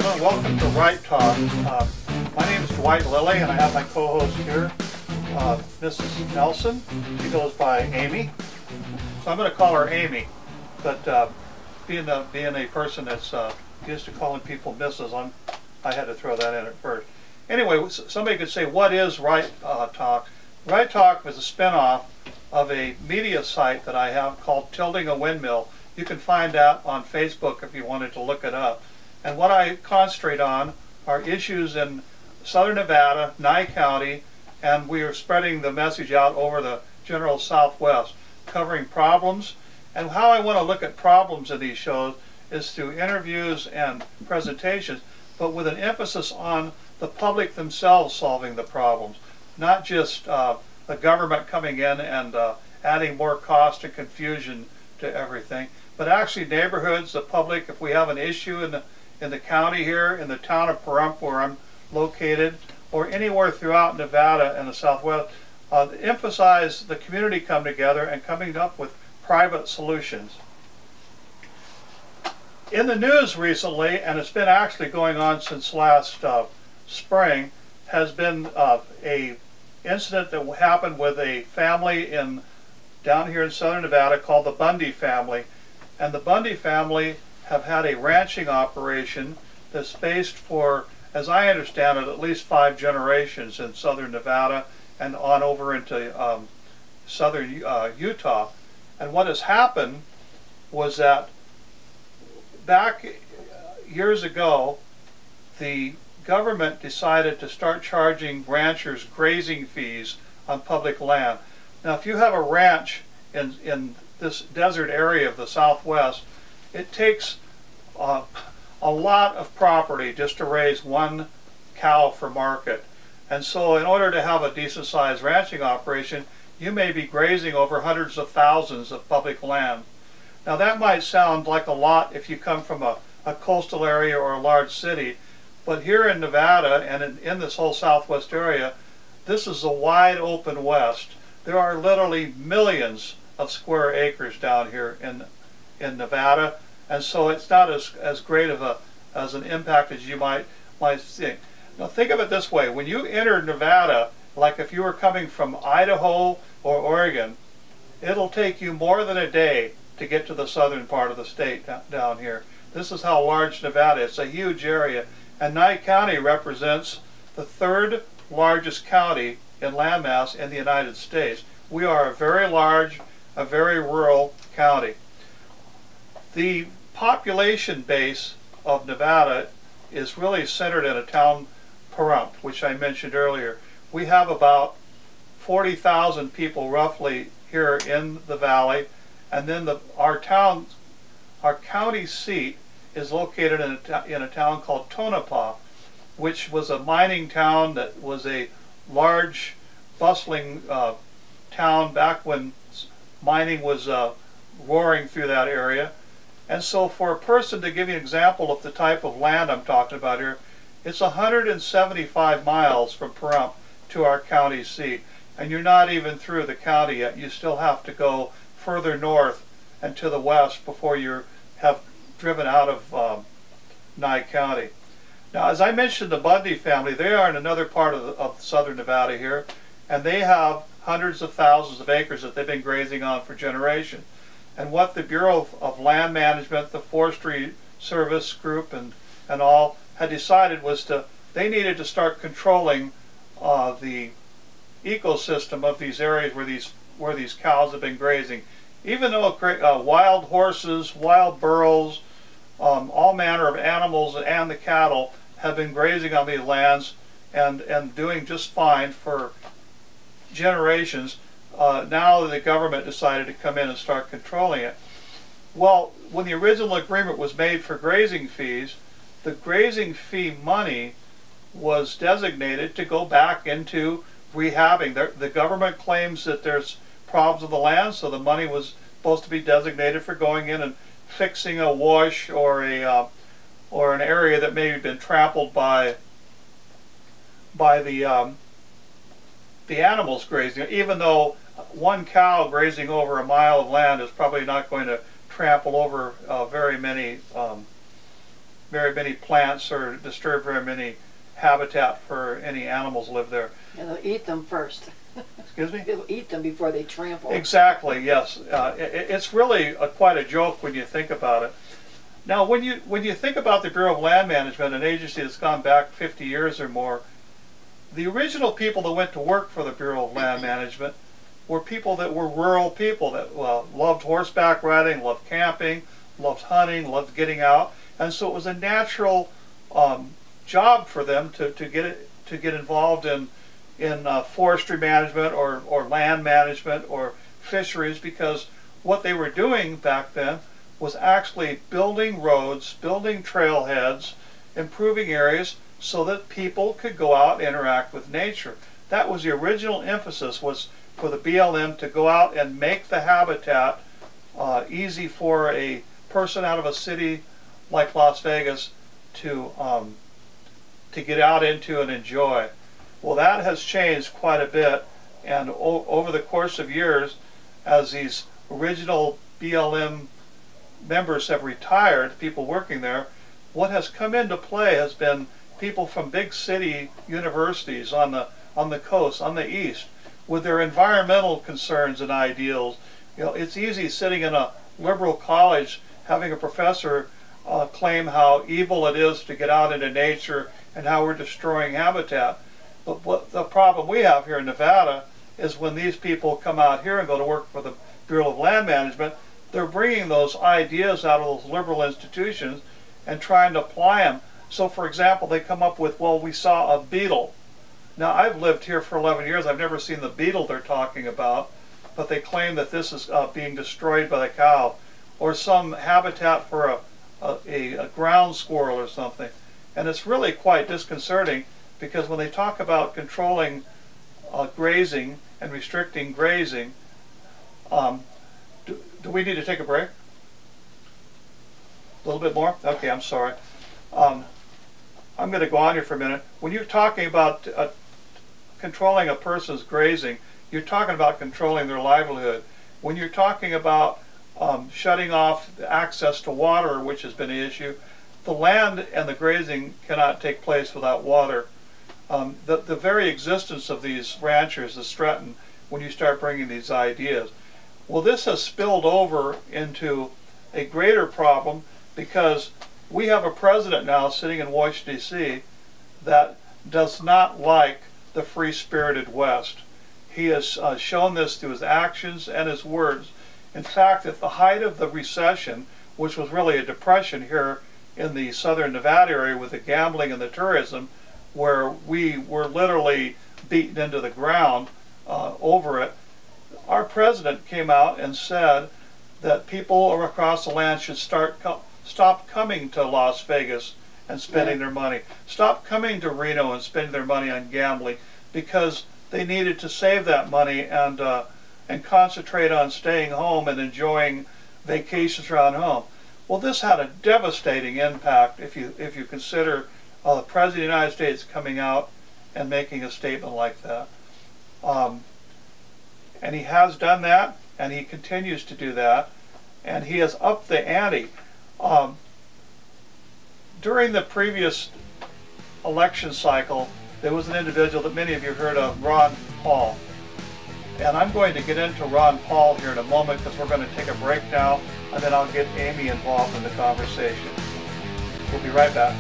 gentlemen, welcome to Right Talk. My name is Dwight Lilly, and I have my co-host here, Mrs. Nelson. She goes by Amy, so I'm going to call her Amy. But being a person that's used to calling people Mrs., I had to throw that in at first. Anyway, somebody could say, what is Right Talk? Right Talk is a spinoff of a media site that I have called Tilting a Windmill. You can find that on Facebook if you wanted to look it up. And what I concentrate on are issues in southern Nevada, Nye County, and we are spreading the message out over the general Southwest, covering problems. And how I want to look at problems in these shows is through interviews and presentations, but with an emphasis on the public themselves solving the problems, not just the government coming in and adding more cost and confusion to everything, but actually neighborhoods, the public. If we have an issue in the county here, in the town of Pahrump where I'm located, or anywhere throughout Nevada and the Southwest, emphasize the community come together and coming up with private solutions. In the news recently, and it's been actually going on since last spring, has been a incident that happened with a family down here in southern Nevada called the Bundy family. And the Bundy family have had a ranching operation that's spaced for, as I understand it, at least 5 generations in southern Nevada and on over into southern Utah. And what has happened was that back years ago, the government decided to start charging ranchers grazing fees on public land. Now, if you have a ranch in this desert area of the Southwest, it takes a lot of property just to raise one cow for market. And so in order to have a decent sized ranching operation, you may be grazing over hundreds of thousands of public land. Now that might sound like a lot if you come from a coastal area or a large city, but here in Nevada and in this whole Southwest area, this is a wide open West. There are literally millions of square acres down here in Nevada, and so it's not as great of an impact as you might think. Now think of it this way: when you enter Nevada, like if you were coming from Idaho or Oregon, it'll take you more than a day to get to the southern part of the state down here. This is how large Nevada is. It's a huge area, and Nye County represents the 3rd largest county in landmass in the United States. We are a very large, a very rural county. The population base of Nevada is really centered in a town, Pahrump, which I mentioned earlier. We have about 40,000 people roughly here in the valley, and then our county seat is located in a town called Tonopah, which was a mining town that was a large, bustling town back when mining was roaring through that area. And so for a person, to give you an example of the type of land I'm talking about here, it's 175 miles from Pahrump to our county seat. And you're not even through the county yet. You still have to go further north and to the west before you have driven out of Nye County. Now, as I mentioned, the Bundy family, they are in another part of southern Nevada here, and they have hundreds of thousands of acres that they've been grazing on for generations. And what the Bureau of Land Management, the Forestry Service group, and all had decided was they needed to start controlling the ecosystem of these areas where these cows have been grazing. Even though wild horses, wild burros, all manner of animals and the cattle have been grazing on these lands and doing just fine for generations, now the government decided to come in and start controlling it. Well, when the original agreement was made for grazing fees, the grazing fee money was designated to go back into rehabbing. The government claims that there's problems with the land, so the money was supposed to be designated for going in and fixing a wash or an area that may have been trampled by the animals grazing. Even though one cow grazing over a mile of land is probably not going to trample over very many very many plants or disturb very many habitat for any animals live there. And they'll eat them first. Excuse me? They'll eat them before they trample. Exactly, yes. It's really quite a joke when you think about it. Now, when you think about the Bureau of Land Management, an agency that's gone back 50 years or more, the original people that went to work for the Bureau of Land Management were people that were rural people that loved horseback riding, loved camping, loved hunting, loved getting out, and so it was a natural job for them to get involved in forestry management or land management or fisheries, because what they were doing back then was actually building roads, building trailheads, improving areas so that people could go out and interact with nature. That was the original emphasis, was for the BLM to go out and make the habitat easy for a person out of a city like Las Vegas to get out into and enjoy. Well, that has changed quite a bit, and over the course of years, as these original BLM members have retired, people working there, what has come into play has been people from big city universities on the coast, on the east, with their environmental concerns and ideals. You know, it's easy sitting in a liberal college having a professor claim how evil it is to get out into nature and how we're destroying habitat. But what the problem we have here in Nevada is when these people come out here and go to work for the Bureau of Land Management, they're bringing those ideas out of those liberal institutions and trying to apply them. So, for example, they come up with, well, we saw a beetle. Now, I've lived here for 11 years. I've never seen the beetle they're talking about, but they claim that this is being destroyed by the cow, or some habitat for a ground squirrel or something. And it's really quite disconcerting, because when they talk about controlling grazing and restricting grazing, do we need to take a break? A little bit more? Okay, I'm sorry. I'm going to go on here for a minute. When you're talking about controlling a person's grazing, you're talking about controlling their livelihood. When you're talking about shutting off access to water, which has been an issue, the land and the grazing cannot take place without water. The very existence of these ranchers is threatened when you start bringing these ideas. Well, this has spilled over into a greater problem, because we have a president now sitting in Washington, D.C. that does not like the free-spirited West. He has shown this through his actions and his words. In fact, at the height of the recession, which was really a depression here in the southern Nevada area with the gambling and the tourism, where we were literally beaten into the ground over it, our president came out and said that people across the land should stop coming to Las Vegas and spending their money. Stop coming to Reno and spending their money on gambling, because they needed to save that money and concentrate on staying home and enjoying vacations around home. Well, this had a devastating impact if you consider the President of the United States coming out and making a statement like that. And he has done that, and he continues to do that, and he has upped the ante. During the previous election cycle, there was an individual that many of you heard of, Ron Paul. And I'm going to get into Ron Paul here in a moment, because we're going to take a break now, and then I'll get Amy involved in the conversation. We'll be right back.